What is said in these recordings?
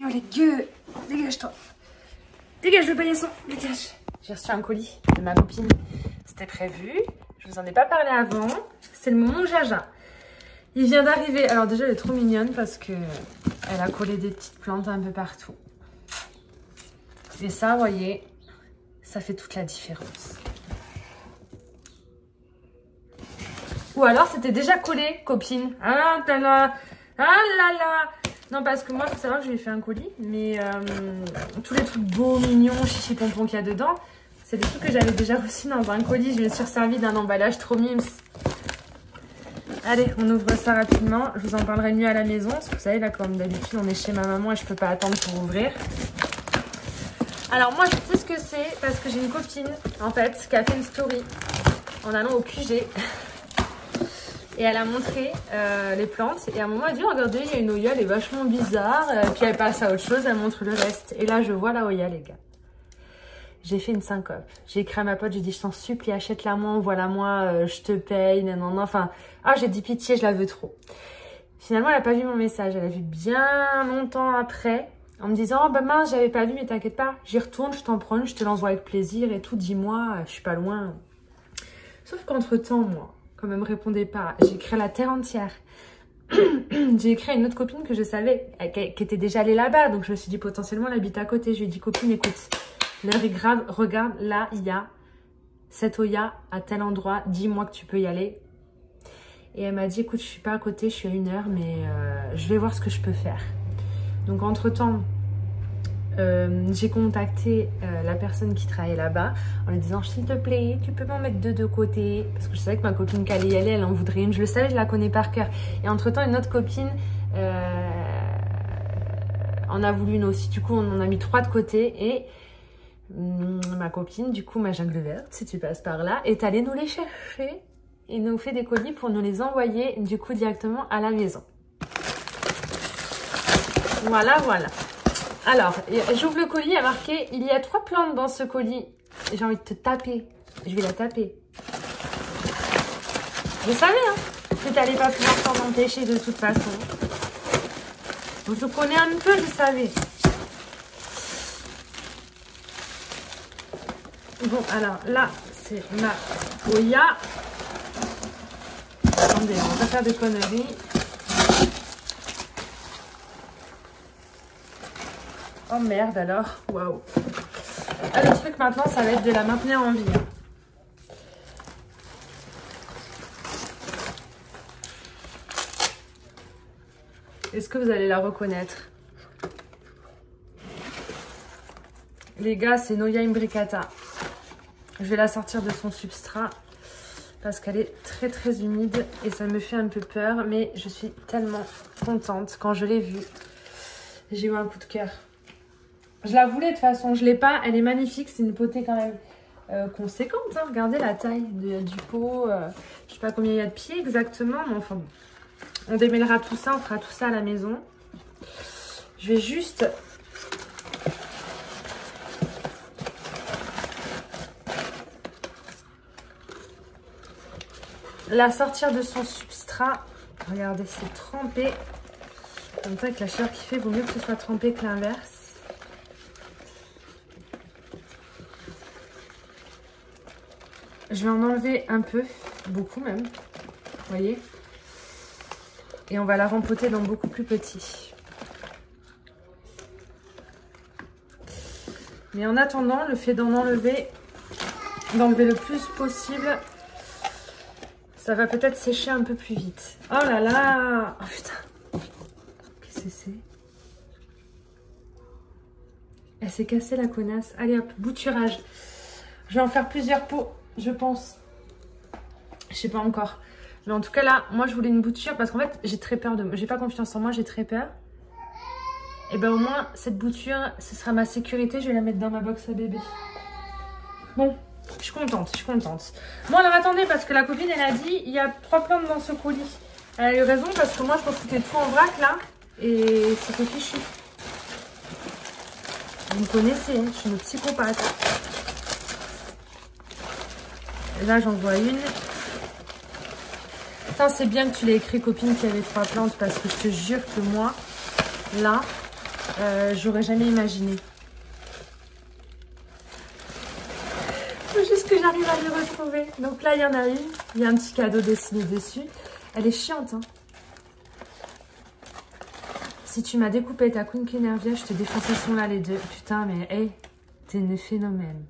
Allez, gueule. Dégage-toi. Dégage le paillasson. Dégage. J'ai reçu un colis de ma copine. C'était prévu. Je vous en ai pas parlé avant. C'est le moment Jaja. Il vient d'arriver. Alors déjà, elle est trop mignonne parce que elle a collé des petites plantes un peu partout. Et ça, vous voyez, ça fait toute la différence. Ou alors, c'était déjà collé, copine. Ah là là. Ah là là. Non, parce que moi, il faut savoir que je lui ai fait un colis. Mais tous les trucs beaux, mignons, chichi pompons qu'il y a dedans, c'est des trucs que j'avais déjà reçus dans un colis. Je me suis servi d'un emballage trop mimes. Allez, on ouvre ça rapidement. Je vous en parlerai mieux à la maison. Parce que vous savez, là, comme d'habitude, on est chez ma maman et je peux pas attendre pour ouvrir. Alors, moi, je sais ce que c'est parce que j'ai une copine, en fait, qui a fait une story en allant au QG. Et elle a montré les plantes. Et à un moment, elle dit, regardez, il y a une Oya, elle est vachement bizarre. Puis elle passe à autre chose, elle montre le reste. Et là, je vois la Oya, les gars. J'ai fait une syncope. J'ai écrit à ma pote, j'ai dit, je t'en supplie, achète-la moi, envoie-la-moi, je te paye, non. Enfin, j'ai dit pitié, je la veux trop. Finalement, elle n'a pas vu mon message. Elle a vu bien longtemps après, en me disant, oh bah mince, j'avais pas vu, mais t'inquiète pas, j'y retourne, je t'en prends une, je te l'envoie avec plaisir et tout, dis-moi, je suis pas loin. Sauf qu'entre-temps, moi, comme elle me répondait pas, j'ai écrit la terre entière. J'ai écrit à une autre copine que je savais, qui était déjà allée là-bas, donc je me suis dit, potentiellement, elle habite à côté. Je lui ai dit, copine, écoute, l'heure est grave, regarde, là, il y a cette Oya à tel endroit, dis-moi que tu peux y aller. Et elle m'a dit, écoute, je suis pas à côté, je suis à 1 heure, mais je vais voir ce que je peux faire. Donc, entre-temps, j'ai contacté la personne qui travaillait là-bas en lui disant, s'il te plaît, tu peux m'en mettre 2 de côté. Parce que je savais que ma copine qui allait y aller, elle en voudrait une. Je le savais, je la connais par cœur. Et entre-temps, une autre copine en a voulu une aussi. Du coup, on en a mis 3 de côté et... ma copine, du coup, ma jungle verte, si tu passes par là, est allée nous les chercher et nous fait des colis pour nous les envoyer, du coup, directement à la maison. Voilà, voilà. Alors, j'ouvre le colis, il y a marqué, il y a 3 plantes dans ce colis. J'ai envie de te taper. Je vais la taper. Je savais, hein, que t'allais pas pouvoir t'en empêcher de toute façon. Je te connais un peu, je savais. Bon, alors là, c'est ma Oya. Attendez, on va pas faire de conneries. Oh merde alors, waouh. Le truc maintenant, ça va être de la maintenir en vie. Est-ce que vous allez la reconnaître? Les gars, c'est Oya imbricata. Je vais la sortir de son substrat parce qu'elle est très très humide et ça me fait un peu peur, mais je suis tellement contente. Quand je l'ai vue, j'ai eu un coup de cœur. Je la voulais de toute façon, je l'ai pas, elle est magnifique, c'est une potée quand même conséquente. Hein. Regardez la taille du pot, je sais pas combien il y a de pieds exactement, mais enfin bon. On démêlera tout ça, on fera tout ça à la maison. Je vais juste... la sortir de son substrat. Regardez, c'est trempé. En même temps, avec la chaleur qu'il fait, il vaut mieux que ce soit trempé que l'inverse. Je vais en enlever un peu, beaucoup même. Vous voyez? Et on va la rempoter dans beaucoup plus petit. Mais en attendant, le fait d'enlever le plus possible, ça va peut-être sécher un peu plus vite. Oh là là! Oh putain! Qu'est-ce que c'est? Elle s'est cassée la connasse. Allez hop, bouturage. Je vais en faire plusieurs pots, je pense. Je sais pas encore. Mais en tout cas là, moi je voulais une bouture parce qu'en fait j'ai très peur de... J'ai pas confiance en moi, j'ai très peur. Et ben au moins cette bouture, ce sera ma sécurité. Je vais la mettre dans ma box à bébé. Bon. Je suis contente, je suis contente. Bon alors attendez, parce que la copine elle a dit il y a 3 plantes dans ce colis. Elle a eu raison parce que moi je refoutais tout en vrac là. Et c'était fichu. Vous me connaissez, hein, je suis une psychopathe. Et là j'en vois une. C'est bien que tu l'aies écrit copine qu'il y avait 3 plantes parce que je te jure que moi, là, j'aurais jamais imaginé. Faut juste que j'arrive à les retrouver. Donc là, il y en a une. Il y a un petit cadeau dessiné dessus. Elle est chiante, hein. Si tu m'as découpé ta Queen Kenervia, je te défonce ces sons là les deux. Putain, mais hey, t'es une phénomène.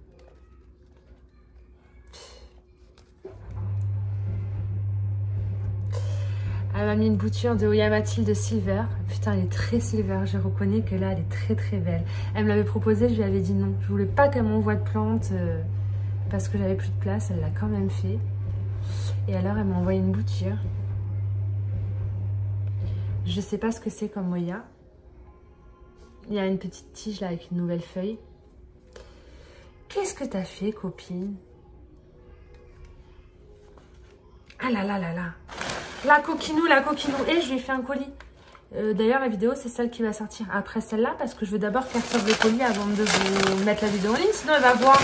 Elle m'a mis une bouture de Oya Mathilde Silver. Putain, elle est très silver. Je reconnais que là, elle est très très belle. Elle me l'avait proposé, je lui avais dit non. Je voulais pas qu'elle m'envoie de plantes parce que j'avais plus de place. Elle l'a quand même fait. Et alors, elle m'a envoyé une bouture. Je sais pas ce que c'est comme Oya. Il y a une petite tige là avec une nouvelle feuille. Qu'est-ce que t'as fait, copine? Ah là là là là. La coquinou. Et je lui ai fait un colis. D'ailleurs, la vidéo, c'est celle qui va sortir après celle-là. Parce que je veux d'abord faire sortir le colis avant de vous mettre la vidéo en ligne. Sinon, elle va voir.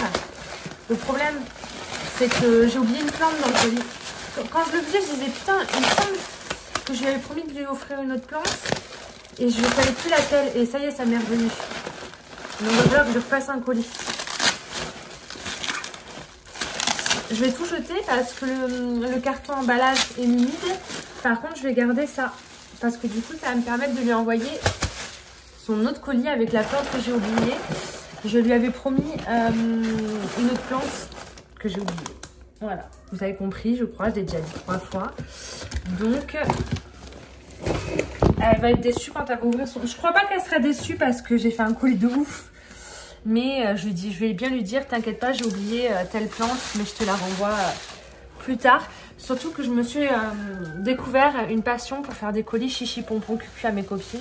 Le problème, c'est que j'ai oublié une plante dans le colis. Quand je le faisais, je disais, putain, il me semble que je lui avais promis de lui offrir une autre plante. Et je ne savais plus laquelle. Et ça y est, ça m'est revenu. Donc, il va falloir que je refasse un colis. Je vais tout jeter parce que le carton emballage est humide. Par contre, je vais garder ça. Parce que du coup, ça va me permettre de lui envoyer son autre colis avec la plante que j'ai oubliée. Je lui avais promis une autre plante que j'ai oubliée. Voilà. Vous avez compris, je crois. Je l'ai déjà dit 3 fois. Donc, elle va être déçue quand elle va ouvrir son... Je crois pas qu'elle sera déçue parce que j'ai fait un colis de ouf. Mais je vais bien lui dire, t'inquiète pas, j'ai oublié telle plante, mais je te la renvoie plus tard. Surtout que je me suis découvert une passion pour faire des colis chichi pompon cucu à mes copines.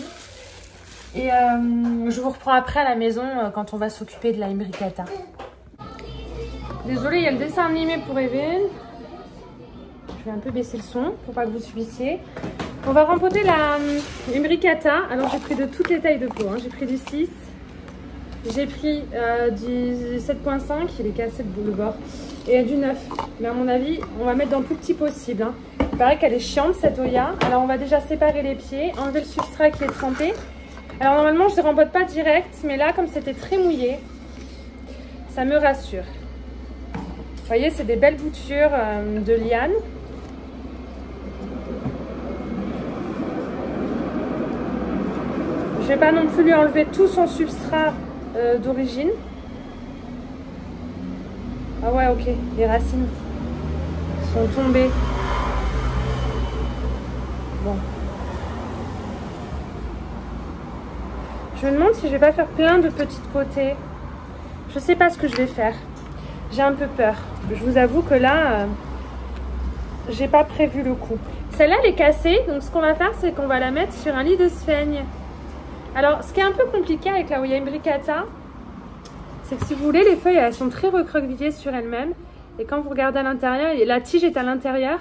Et je vous reprends après à la maison quand on va s'occuper de la imbricata. Désolée, il y a le dessin animé pour Even. Je vais un peu baisser le son pour pas que vous suiviez. On va rempoter la imbricata. Alors j'ai pris de toutes les tailles de peau, hein. J'ai pris du 6. J'ai pris du 7.5, il est cassé le bord, et du 9. Mais à mon avis, on va mettre dans le plus petit possible. Hein. Il paraît qu'elle est chiante cette Oya. Alors on va déjà séparer les pieds, enlever le substrat qui est trempé. Alors normalement je ne rempote pas direct, mais là comme c'était très mouillé, ça me rassure. Vous voyez, c'est des belles boutures de liane. Je ne vais pas non plus lui enlever tout son substrat d'origine. Ah ouais, ok, les racines sont tombées. Bon. Je me demande si je vais pas faire plein de petites potées. Je sais pas ce que je vais faire. J'ai un peu peur. Je vous avoue que là, j'ai pas prévu le coup. Celle-là, elle est cassée. Donc ce qu'on va faire, c'est qu'on va la mettre sur un lit de sphaigne. Alors, ce qui est un peu compliqué avec la Oya imbricata, c'est que si vous voulez, les feuilles, elles sont très recroquevillées sur elles-mêmes. Et quand vous regardez à l'intérieur, la tige est à l'intérieur.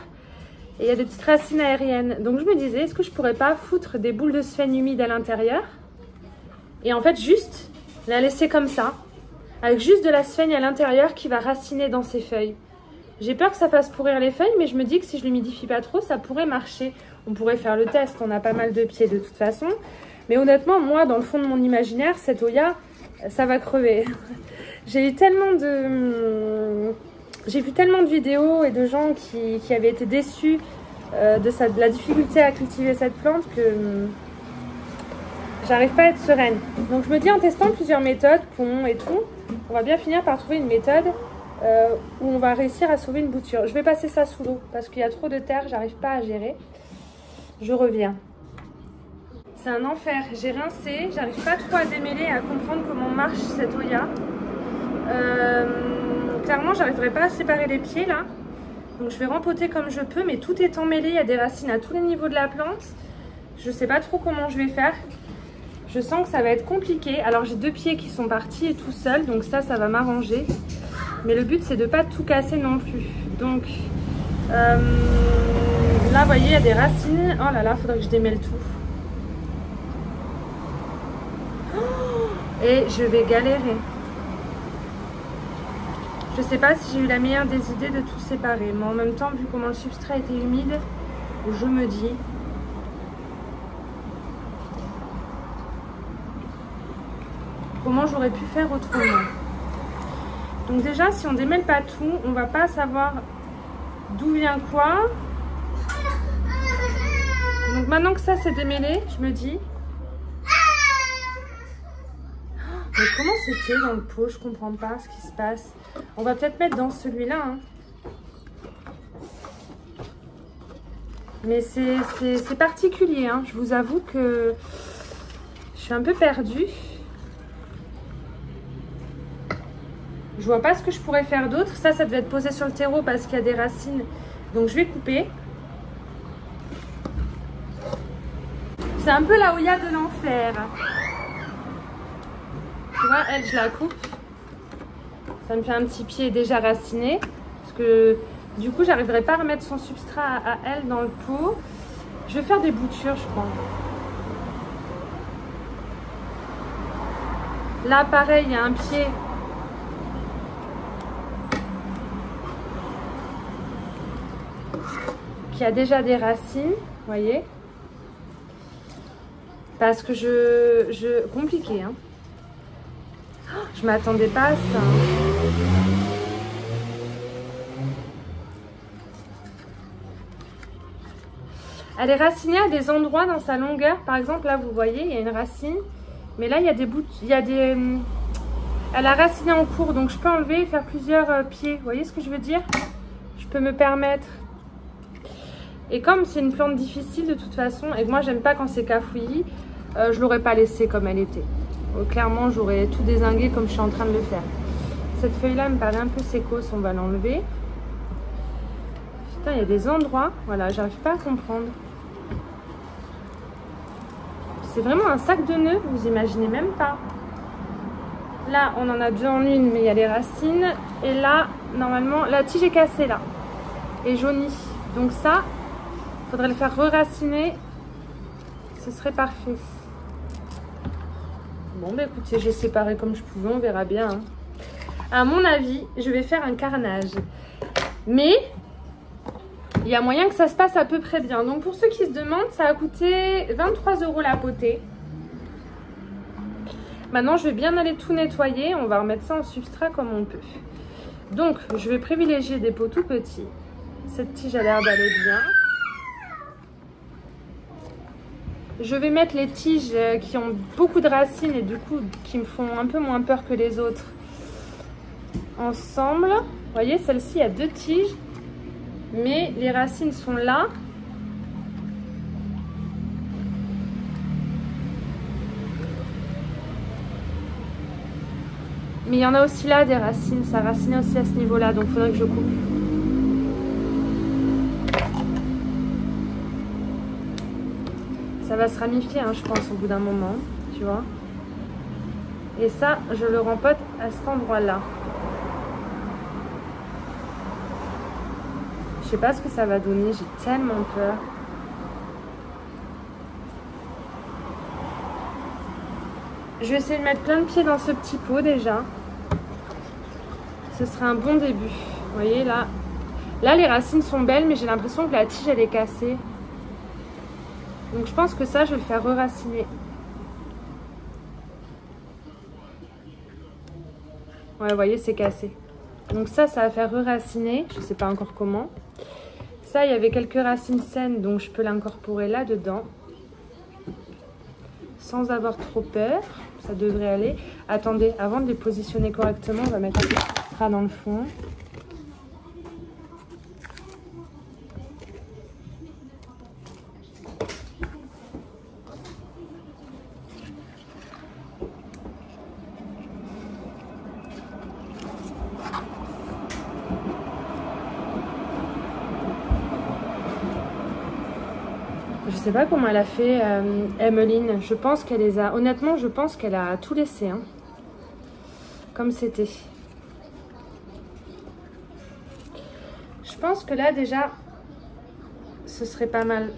Et il y a des petites racines aériennes. Donc je me disais, est-ce que je pourrais pas foutre des boules de sphaigne humides à l'intérieur? Et en fait, juste la laisser comme ça. Avec juste de la sphaigne à l'intérieur qui va raciner dans ses feuilles. J'ai peur que ça fasse pourrir les feuilles, mais je me dis que si je l'humidifie pas trop, ça pourrait marcher. On pourrait faire le test, on a pas mal de pieds de toute façon. Mais honnêtement, moi, dans le fond de mon imaginaire, cette Oya, ça va crever. J'ai vu tellement de vidéos et de gens qui avaient été déçus de la difficulté à cultiver cette plante que j'arrive pas à être sereine. Donc je me dis, en testant plusieurs méthodes, pont et tout, on va bien finir par trouver une méthode où on va réussir à sauver une bouture. Je vais passer ça sous l'eau parce qu'il y a trop de terre, j'arrive pas à gérer. Je reviens. C'est un enfer, j'ai rincé, j'arrive pas trop à démêler, à comprendre comment marche cette Oya. Clairement, j'arriverai pas à séparer les pieds là. Donc je vais rempoter comme je peux, mais tout est emmêlé, il y a des racines à tous les niveaux de la plante. Je sais pas trop comment je vais faire. Je sens que ça va être compliqué. Alors j'ai 2 pieds qui sont partis et tout seuls, donc ça va m'arranger. Mais le but c'est de pas tout casser non plus. Donc là, vous voyez, il y a des racines. Oh là là, faudrait que je démêle tout. Et je vais galérer. Je sais pas si j'ai eu la meilleure des idées de tout séparer. Mais en même temps, vu comment le substrat était humide, je me dis... comment j'aurais pu faire autrement. Donc déjà, si on démêle pas tout, on va pas savoir d'où vient quoi. Donc maintenant que ça c'est démêlé, je me dis... Mais comment c'était dans le pot? Je comprends pas ce qui se passe. On va peut-être mettre dans celui-là. Hein. Mais c'est particulier. Hein. Je vous avoue que je suis un peu perdue. Je vois pas ce que je pourrais faire d'autre. Ça devait être posé sur le terreau parce qu'il y a des racines. Donc je vais couper. C'est un peu la Oya de l'enfer. Tu vois, elle, je la coupe. Ça me fait un petit pied déjà raciné. Parce que du coup, j'arriverai pas à remettre son substrat à elle dans le pot. Je vais faire des boutures, je crois. Là, pareil, il y a un pied. Qui a déjà des racines, vous voyez. Parce que compliqué, hein. Je m'attendais pas à ça. Elle est racinée à des endroits dans sa longueur. Par exemple, là, vous voyez, il y a une racine. Mais là, il y a des bouts... Elle a raciné en cours, donc je peux enlever et faire plusieurs pieds. Vous voyez ce que je veux dire? Je peux me permettre. Et comme c'est une plante difficile de toute façon, et que moi, j'aime pas quand c'est cafouillis, je l'aurais pas laissée comme elle était. Clairement, j'aurais tout dézingué comme je suis en train de le faire. Cette feuille-là me paraît un peu sécose, on va l'enlever. Putain, il y a des endroits, voilà, j'arrive pas à comprendre. C'est vraiment un sac de nœuds, vous imaginez même pas. Là, on en a deux en une, mais il y a les racines. Et là, normalement, la tige est cassée là. Et jaunie. Donc ça, il faudrait le faire re-raciner. Ce serait parfait. Bon, bah écoutez, j'ai séparé comme je pouvais, on verra bien. Hein. À mon avis, je vais faire un carnage. Mais il y a moyen que ça se passe à peu près bien. Donc pour ceux qui se demandent, ça a coûté 23 € la potée. Maintenant, je vais bien aller tout nettoyer. On va remettre ça en substrat comme on peut. Donc, je vais privilégier des pots tout petits. Cette tige a l'air d'aller bien. Je vais mettre les tiges qui ont beaucoup de racines et du coup qui me font un peu moins peur que les autres ensemble. Vous voyez, celle-ci, il y a deux tiges, mais les racines sont là. Mais il y en a aussi là des racines, ça racine aussi à ce niveau-là, donc il faudrait que je coupe. Ça va se ramifier, hein, je pense, au bout d'un moment, tu vois. Et ça, je le rempote à cet endroit-là. Je sais pas ce que ça va donner, j'ai tellement peur. Je vais essayer de mettre plein de pieds dans ce petit pot déjà. Ce sera un bon début. Vous voyez, là, les racines sont belles, mais j'ai l'impression que la tige, elle est cassée. Donc je pense que ça, je vais le faire re-raciner. Ouais, vous voyez, c'est cassé. Donc ça va faire re-raciner. Je ne sais pas encore comment. Ça, il y avait quelques racines saines, donc je peux l'incorporer là-dedans. Sans avoir trop peur. Ça devrait aller. Attendez, avant de les positionner correctement, on va mettre un peu de substrat dans le fond. Je sais pas comment elle a fait Emmeline. Je pense qu'elle les a... Honnêtement, je pense qu'elle a tout laissé. Hein, comme c'était. Je pense que là, déjà, ce serait pas mal.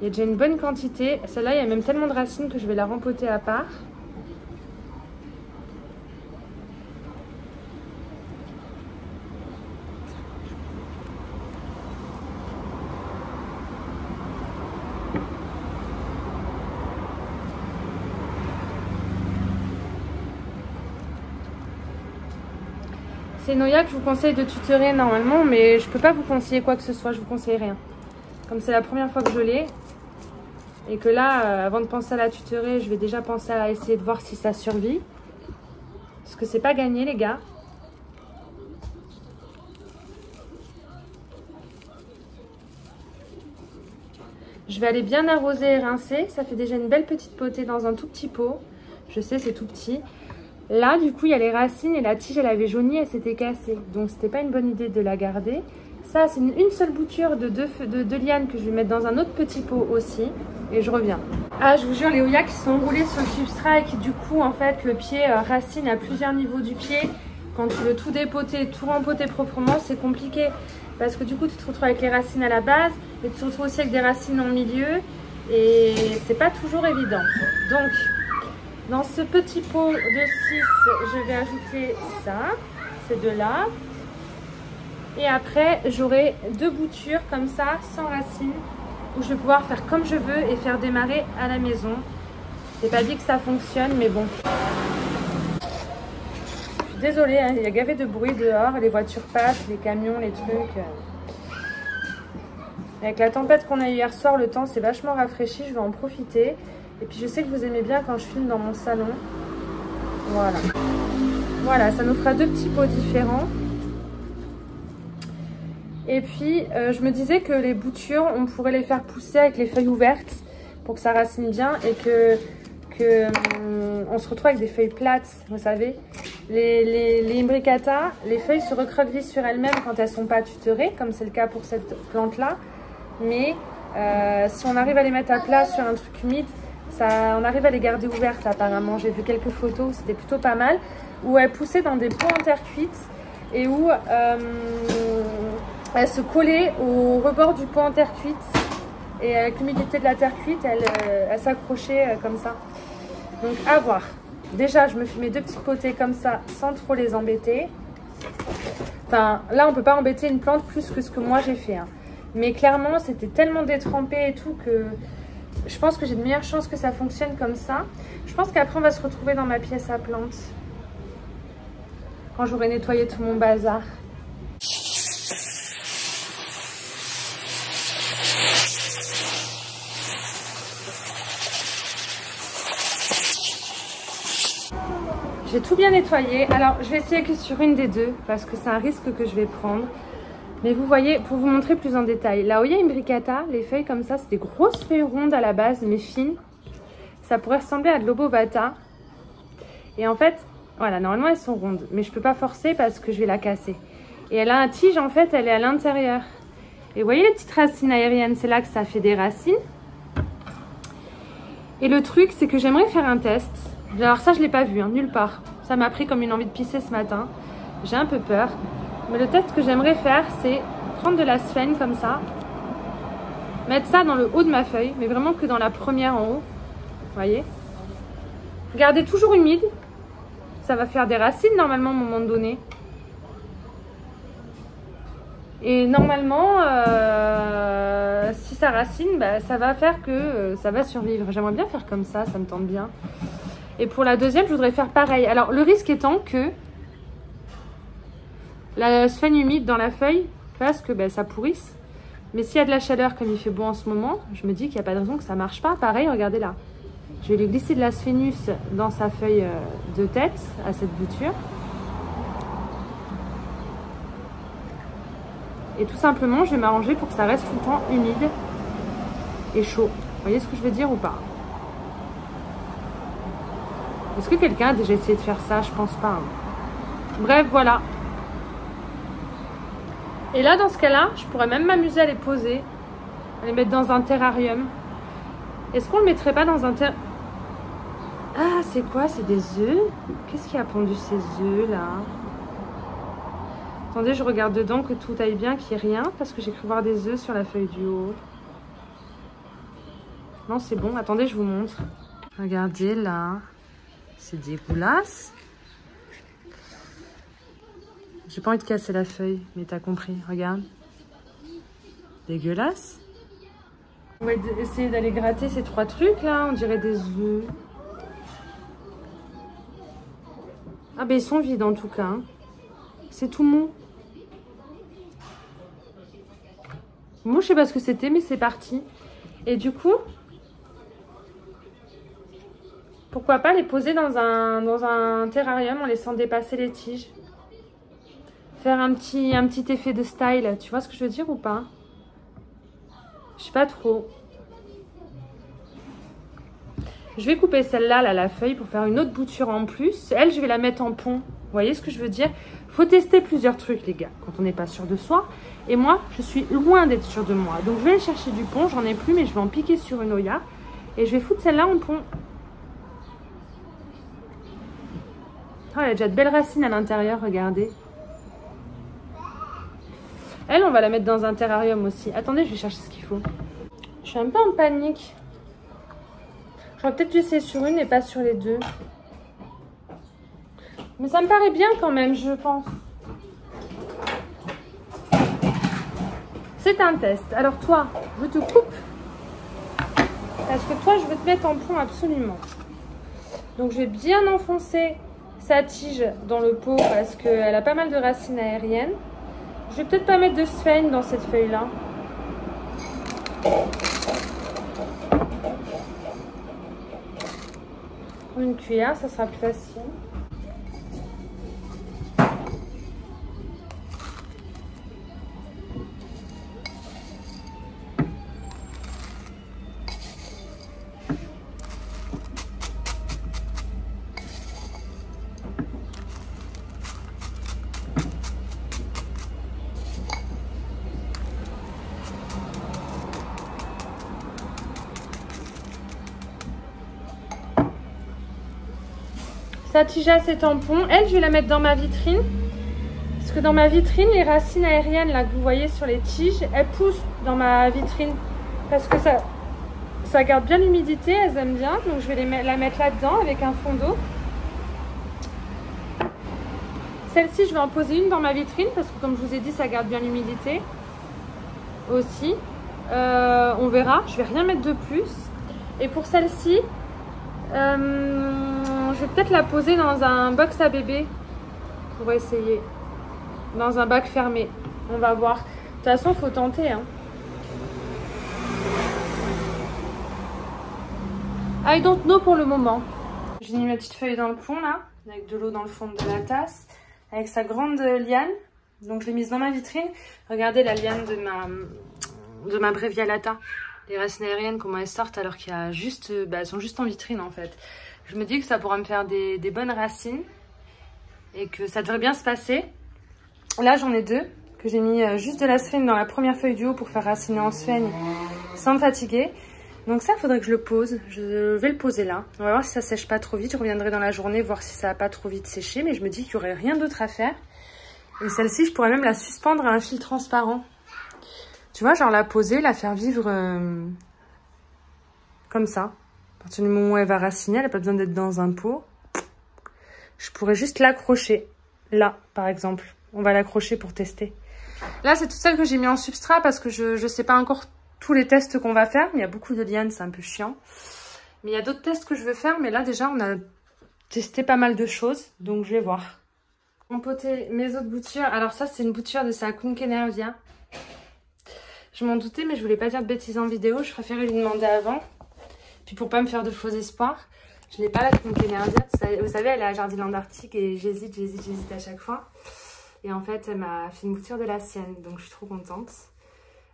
Il y a déjà une bonne quantité. Celle-là, il y a même tellement de racines que je vais la rempoter à part. C'est une Oya que je vous conseille de tutorer normalement, mais je peux pas vous conseiller quoi que ce soit, je vous conseille rien. Comme c'est la première fois que je l'ai, et que là, avant de penser à la tutorer, je vais déjà penser à essayer de voir si ça survit. Parce que c'est pas gagné les gars. Je vais aller bien arroser et rincer. Ça fait déjà une belle petite potée dans un tout petit pot. Je sais, c'est tout petit. Là, du coup, il y a les racines et la tige, elle avait jauni, elle s'était cassée. Donc, c'était pas une bonne idée de la garder. Ça, c'est une seule bouture de deux lianes que je vais mettre dans un autre petit pot aussi. Et je reviens. Ah, je vous jure, les Oya qui sont enroulés sur le substrat et qui, du coup, en fait, le pied racine à plusieurs niveaux du pied. Quand tu veux tout dépoter, tout rempoter proprement, c'est compliqué. Parce que du coup, tu te retrouves avec les racines à la base. Et tu te retrouves aussi avec des racines en milieu. Et c'est pas toujours évident. Donc, dans ce petit pot de 6, je vais ajouter ça, ces deux-là. Et après, j'aurai 2 boutures comme ça, sans racines, où je vais pouvoir faire comme je veux et faire démarrer à la maison. C'est pas dit que ça fonctionne, mais bon. Je suis désolée, hein, il y a gavé de bruit dehors, les voitures passent, les camions, les trucs. Avec la tempête qu'on a eu hier soir, le temps s'est vachement rafraîchi, je vais en profiter. Et puis je sais que vous aimez bien quand je filme dans mon salon. Voilà. Voilà, ça nous fera 2 petits pots différents. Et puis je me disais que les boutures, on pourrait les faire pousser avec les feuilles ouvertes pour que ça racine bien et on se retrouve avec des feuilles plates, vous savez. Les imbricata, les feuilles se recroquevillent sur elles-mêmes quand elles ne sont pas tutorées, comme c'est le cas pour cette plante-là. Mais si on arrive à les mettre à plat sur un truc humide, on arrive à les garder ouvertes apparemment. J'ai vu quelques photos, c'était plutôt pas mal. Où elles poussaient dans des pots en terre cuite et où elles se collaient au rebord du pot en terre cuite. Et avec l'humidité de la terre cuite, elles s'accrochaient comme ça. Donc à voir. Déjà, je me mets 2 petites potées comme ça sans trop les embêter. Enfin, là, on ne peut pas embêter une plante plus que ce que moi j'ai fait. Hein. Mais clairement, c'était tellement détrempé et tout que je pense que j'ai de meilleures chances que ça fonctionne comme ça. Je pense qu'après, on va se retrouver dans ma pièce à plantes. Quand j'aurai nettoyé tout mon bazar. J'ai tout bien nettoyé. Alors, je vais essayer que sur une des 2 parce que c'est un risque que je vais prendre. Mais vous voyez, pour vous montrer plus en détail, la Oya imbricata, les feuilles comme ça, c'est des grosses feuilles rondes à la base, mais fines. Ça pourrait ressembler à de l'obovata. Et en fait, voilà, normalement elles sont rondes, mais je peux pas forcer parce que je vais la casser. Et elle a un tige, en fait, elle est à l'intérieur. Et vous voyez les petites racines aériennes, c'est là que ça fait des racines. Et le truc, c'est que j'aimerais faire un test. Alors ça, je l'ai pas vu, hein, nulle part. Ça m'a pris comme une envie de pisser ce matin. J'ai un peu peur. Mais le test que j'aimerais faire, c'est prendre de la sphène comme ça. Mettre ça dans le haut de ma feuille, mais vraiment que dans la première en haut. Vous voyez? Garder toujours humide. Ça va faire des racines normalement à un moment donné. Et normalement, si ça racine, bah, ça va faire que ça va survivre. J'aimerais bien faire comme ça me tente bien. Et pour la deuxième, je voudrais faire pareil. Alors, le risque étant que la sphène humide dans la feuille fasse que bah, ça pourrisse. Mais s'il y a de la chaleur comme il fait beau en ce moment, je me dis qu'il n'y a pas de raison que ça ne marche pas. Pareil, regardez là. Je vais lui glisser de la sphénus dans sa feuille de tête, à cette bouture. Et tout simplement, je vais m'arranger pour que ça reste tout le temps humide et chaud. Vous voyez ce que je veux dire ou pas? Est-ce que quelqu'un a déjà essayé de faire ça? Je pense pas. Hein. Bref, voilà. Et là, dans ce cas-là, je pourrais même m'amuser à les poser, à les mettre dans un terrarium. Est-ce qu'on ne le mettrait pas dans un terrarium? Ah, c'est quoi? C'est des œufs? Qu'est-ce qui a pondu ces œufs là? Attendez, je regarde dedans que tout aille bien, qu'il n'y ait rien, parce que j'ai cru voir des œufs sur la feuille du haut. Non, c'est bon. Attendez, je vous montre. Regardez là. C'est dégueulasse. J'ai pas envie de casser la feuille, mais t'as compris. Regarde. Dégueulasse. On va essayer d'aller gratter ces 3 trucs là. On dirait des œufs. Ah ben ils sont vides en tout cas. Hein. C'est tout mou. Moi, je sais pas ce que c'était, mais c'est parti. Et du coup, pourquoi pas les poser dans un terrarium en laissant dépasser les tiges. Faire un petit effet de style. Tu vois ce que je veux dire ou pas? Je sais pas trop. Je vais couper celle-là, là, la feuille, pour faire une autre bouture en plus. Elle, je vais la mettre en pont. Vous voyez ce que je veux dire? Faut tester plusieurs trucs, les gars, quand on n'est pas sûr de soi. Et moi, je suis loin d'être sûre de moi. Donc, je vais aller chercher du pont. J'en ai plus, mais je vais en piquer sur une Oya. Et je vais foutre celle-là en pont. Oh, elle a déjà de belles racines à l'intérieur, regardez. Elle, on va la mettre dans un terrarium aussi. Attendez, je vais chercher ce qu'il faut. Je suis un peu en panique. J'aurais peut-être dû essayer sur une et pas sur les deux. Mais ça me paraît bien quand même, je pense. C'est un test. Alors toi, je te coupe. Parce que toi, je veux te mettre en pont absolument. Donc je vais bien enfoncer sa tige dans le pot parce qu'elle a pas mal de racines aériennes. Je vais peut-être pas mettre de sphène dans cette feuille-là. Une cuillère, ça sera plus facile. Sa tige à ses tampons. Elle, je vais la mettre dans ma vitrine. Parce que dans ma vitrine, les racines aériennes là, que vous voyez sur les tiges, elles poussent dans ma vitrine. Parce que ça garde bien l'humidité, elles aiment bien. Donc je vais la mettre là-dedans avec un fond d'eau. Celle-ci, je vais en poser une dans ma vitrine. Parce que comme je vous ai dit, ça garde bien l'humidité aussi. On verra. Je vais rien mettre de plus. Et pour celle-ci... je vais peut-être la poser dans un box à bébé pour essayer. Dans un bac fermé. On va voir. De toute façon, il faut tenter. Hein. I don't know pour le moment. J'ai mis ma petite feuille dans le pont là. Avec de l'eau dans le fond de la tasse. Avec sa grande liane. Donc je l'ai mise dans ma vitrine. Regardez la liane de ma Brevialata. Les racines aériennes, comment elles sortent alors qu'il y a juste... elles sont juste en vitrine en fait. Je me dis que ça pourra me faire des bonnes racines. Et que ça devrait bien se passer. Là j'en ai deux. Que j'ai mis juste de la sphène dans la première feuille du haut pour faire raciner en sphène sans me fatiguer. Donc ça, il faudrait que je le pose. Je vais le poser là. On va voir si ça sèche pas trop vite. Je reviendrai dans la journée voir si ça va pas trop vite séché. Mais je me dis qu'il n'y aurait rien d'autre à faire. Et celle-ci, je pourrais même la suspendre à un fil transparent. Tu vois, genre la poser, la faire vivre comme ça. À partir du moment où elle va raciner, elle n'a pas besoin d'être dans un pot. Je pourrais juste l'accrocher. Là, par exemple. On va l'accrocher pour tester. Là, c'est toute celle que j'ai mis en substrat parce que je ne sais pas encore tous les tests qu'on va faire. Il y a beaucoup de lianes, c'est un peu chiant. Mais il y a d'autres tests que je veux faire. Mais là, déjà, on a testé pas mal de choses. Donc, je vais voir. Empoter mes autres boutures. Alors ça, c'est une bouture de sa Kunkenervia. Je m'en doutais, mais je voulais pas dire de bêtises en vidéo. Je préférais lui demander avant. Puis pour pas me faire de faux espoirs, je n'ai pas la Kunkenervia. Vous savez, elle est à Jardiland Arctique et j'hésite à chaque fois. Et en fait, elle m'a fait une bouture de la sienne. Donc, je suis trop contente.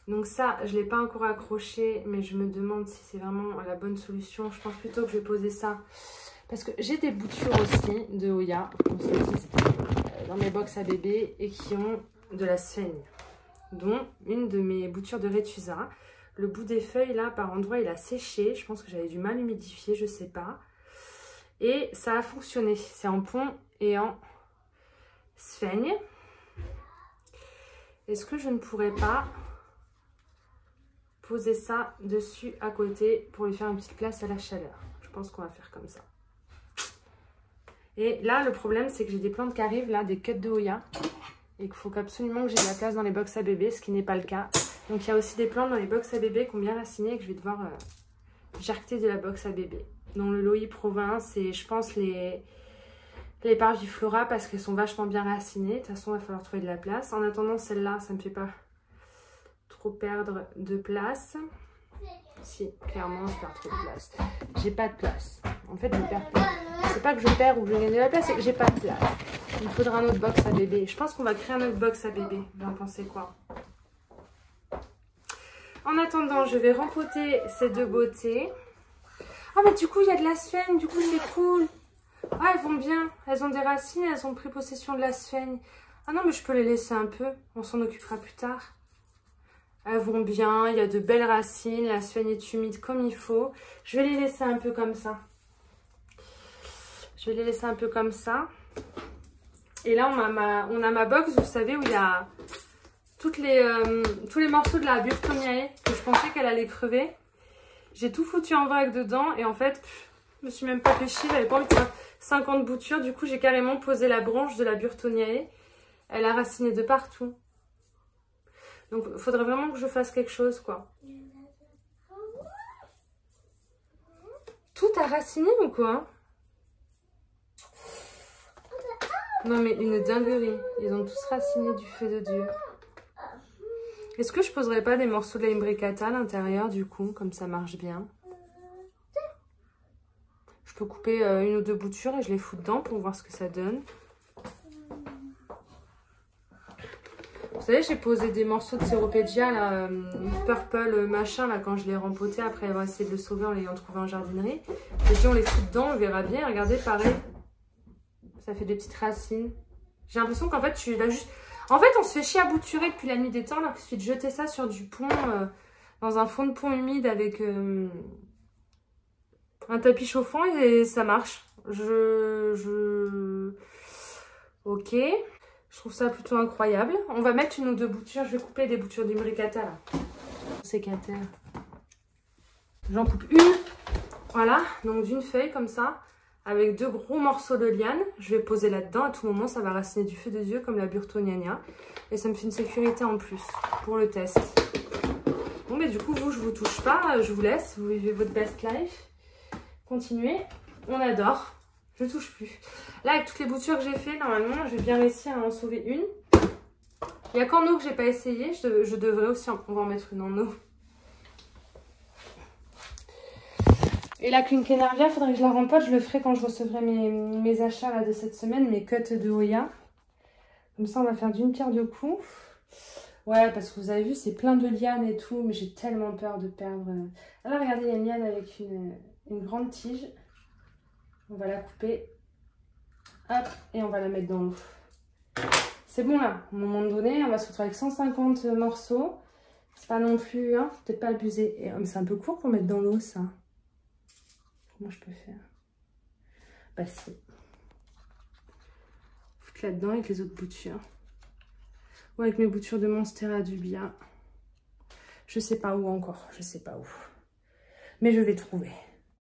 Donc ça, je ne l'ai pas encore accroché. Mais je me demande si c'est vraiment la bonne solution. Je pense plutôt que je vais poser ça. Parce que j'ai des boutures aussi de Oya, dans mes box à bébé. Et qui ont de la sphène. Dont une de mes boutures de Retusa. Le bout des feuilles, là, par endroit, il a séché. Je pense que j'avais du mal à humidifier, je sais pas. Et ça a fonctionné. C'est en pont et en sphène. Est-ce que je ne pourrais pas poser ça dessus à côté pour lui faire une petite place à la chaleur? Je pense qu'on va faire comme ça. Et là, le problème, c'est que j'ai des plantes qui arrivent, là, des cuts de Oya. Et qu'il faut absolument que j'ai de la place dans les box à bébé, ce qui n'est pas le cas. Donc, il y a aussi des plantes dans les box à bébé qui ont bien raciné et que je vais devoir jarcter de la box à bébé. Dans le Loï Province et je pense les les Parviflora parce qu'elles sont vachement bien racinées. De toute façon, il va falloir trouver de la place. En attendant, celle-là, ça me fait pas trop perdre de place. Si, clairement, je perds trop de place. J'ai pas de place. En fait, je perds pas. C'est pas que je perds ou que je gagne de la place, c'est que j'ai pas de place. Il me faudra un autre box à bébé. Je pense qu'on va créer un autre box à bébé. Vous en pensez quoi? En attendant, je vais rempoter ces deux beautés. Ah, mais du coup, il y a de la sphène. Du coup, c'est cool. Ah, elles vont bien. Elles ont des racines. Elles ont pris possession de la sphène. Ah non, mais je peux les laisser un peu. On s'en occupera plus tard. Elles vont bien. Il y a de belles racines. La sphène est humide comme il faut. Je vais les laisser un peu comme ça. Je vais les laisser un peu comme ça. Et là, on a ma box, vous savez, où il y a tous les morceaux de la Burtoniae que je pensais qu'elle allait crever. J'ai tout foutu en vrac dedans et en fait, je me suis même pas fait chier. J'avais pas envie de faire 50 boutures. Du coup, j'ai carrément posé la branche de la Burtoniae. Elle a raciné de partout. Donc, il faudrait vraiment que je fasse quelque chose, quoi. Tout a raciné ou quoi? Non mais une dinguerie. Ils ont tous raciné du feu de Dieu. Est-ce que je poserais pas des morceaux de la imbricata à l'intérieur du coup, comme ça marche bien? Je peux couper une ou deux boutures et je les fous dedans pour voir ce que ça donne. Vous savez, j'ai posé des morceaux de Ceropegia, là, purple machin, là, quand je l'ai rempoté après avoir essayé de le sauver en l'ayant trouvé en jardinerie. J'ai dit on les fout dedans, on verra bien. Regardez, pareil. Ça fait des petites racines. J'ai l'impression qu'en fait, tu l'as juste... En fait, on se fait chier à bouturer depuis la nuit des temps, alors qu'il suffit de jeter ça sur du pont, dans un fond de pont humide avec un tapis chauffant et ça marche. Ok. Je trouve ça plutôt incroyable. On va mettre une ou deux boutures. Je vais couper des boutures d'imbricata, là. Sécateur. J'en coupe une. Voilà. Donc, d'une feuille, comme ça. Avec deux gros morceaux de liane. Je vais poser là-dedans. À tout moment, ça va raciner du feu de Dieu comme la Burtoniania. Et ça me fait une sécurité en plus pour le test. Bon, mais du coup, vous, je vous touche pas. Je vous laisse. Vous vivez votre best life. Continuez. On adore. Je ne touche plus. Là, avec toutes les boutures que j'ai fait, normalement, je vais bien réussir à en sauver une. Il n'y a qu'en eau que j'ai pas essayé. Je devrais aussi on va en mettre une en eau. Et la quinquennardia, il faudrait que je la rempote. Je le ferai quand je recevrai mes achats là, de cette semaine, mes cuts de Oya. Comme ça, on va faire d'une pierre deux coups. Ouais, parce que vous avez vu, c'est plein de lianes et tout. Mais j'ai tellement peur de perdre. Alors, regardez, il y a une liane avec une grande tige. On va la couper. Hop, et on va la mettre dans l'eau. C'est bon là, à un moment donné, on va se retrouver avec 150 morceaux. C'est pas non plus, hein, faut peut-être pas abuser. Et c'est un peu court pour mettre dans l'eau ça. Comment je peux faire? Bah si. Foutre là-dedans avec les autres boutures. Ou avec mes boutures de Monstera Dubia. Je sais pas où encore, je sais pas où. Mais je vais trouver.